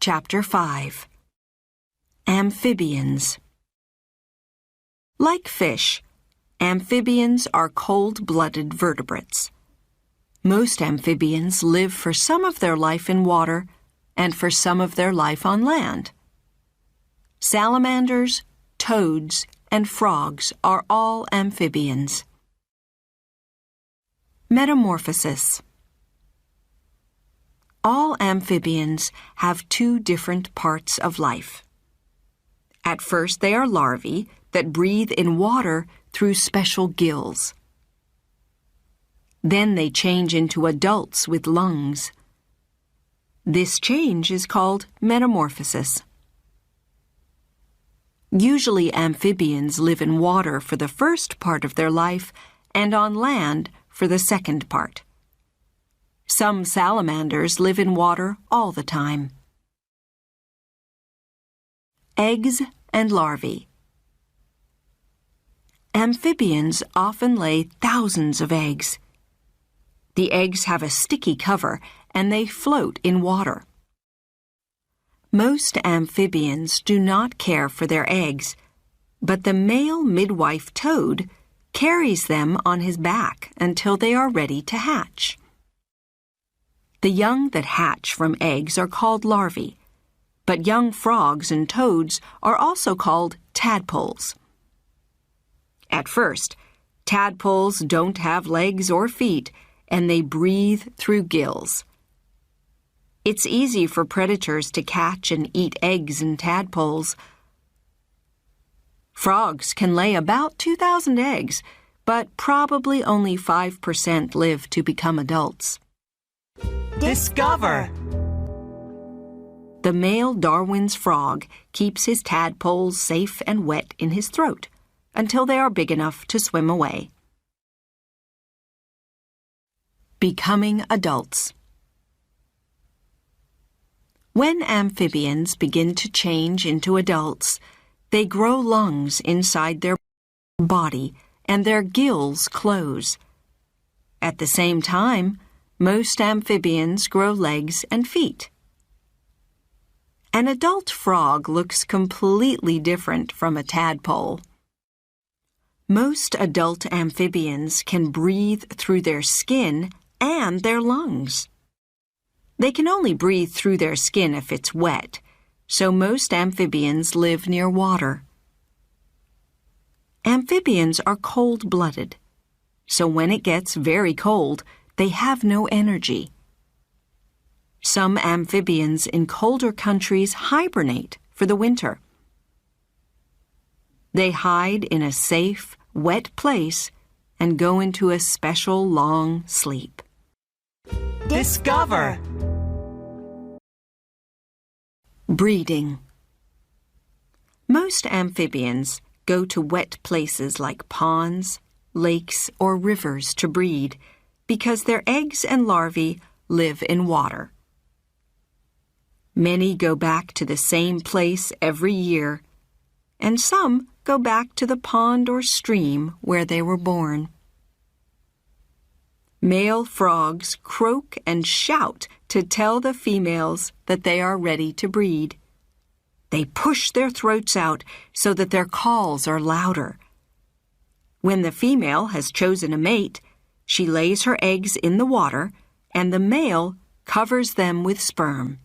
Chapter 5. Amphibians. Like fish, amphibians are cold-blooded vertebrates. Most amphibians live for some of their life in water and for some of their life on land. Salamanders, toads, and frogs are all amphibians. Metamorphosis. All amphibians have two different parts of life. At first, they are larvae that breathe in water through special gills. Then they change into adults with lungs. This change is called metamorphosis. Usually, amphibians live in water for the first part of their life and on land for the second part. Some salamanders live in water all the time. Eggs and larvae. Amphibians often lay thousands of eggs. The eggs have a sticky cover and they float in water. Most amphibians do not care for their eggs, but the male midwife toad carries them on his back until they are ready to hatch. The young that hatch from eggs are called larvae, but young frogs and toads are also called tadpoles. At first, tadpoles don't have legs or feet, and they breathe through gills. It's easy for predators to catch and eat eggs and tadpoles. Frogs can lay about 2,000 eggs, but probably only 5% live to become adults. Discover! The male Darwin's frog keeps his tadpoles safe and wet in his throat until they are big enough to swim away. Becoming adults. When amphibians begin to change into adults, they grow lungs inside their body and their gills close. At the same time, most amphibians grow legs and feet. An adult frog looks completely different from a tadpole. Most adult amphibians can breathe through their skin and their lungs. They can only breathe through their skin if it's wet, so most amphibians live near water. Amphibians are cold-blooded, so when it gets very cold, they have no energy. Some amphibians in colder countries hibernate for the winter. They hide in a safe, wet place and go into a special long sleep. Discover! Breeding. Most amphibians go to wet places like ponds, lakes, or rivers to breed because their eggs and larvae live in water. Many go back to the same place every year, and some go back to the pond or stream where they were born. Male frogs croak and shout to tell the females that they are ready to breed. They push their throats out so that their calls are louder. When the female has chosen a mate, she lays her eggs in the water, and the male covers them with sperm.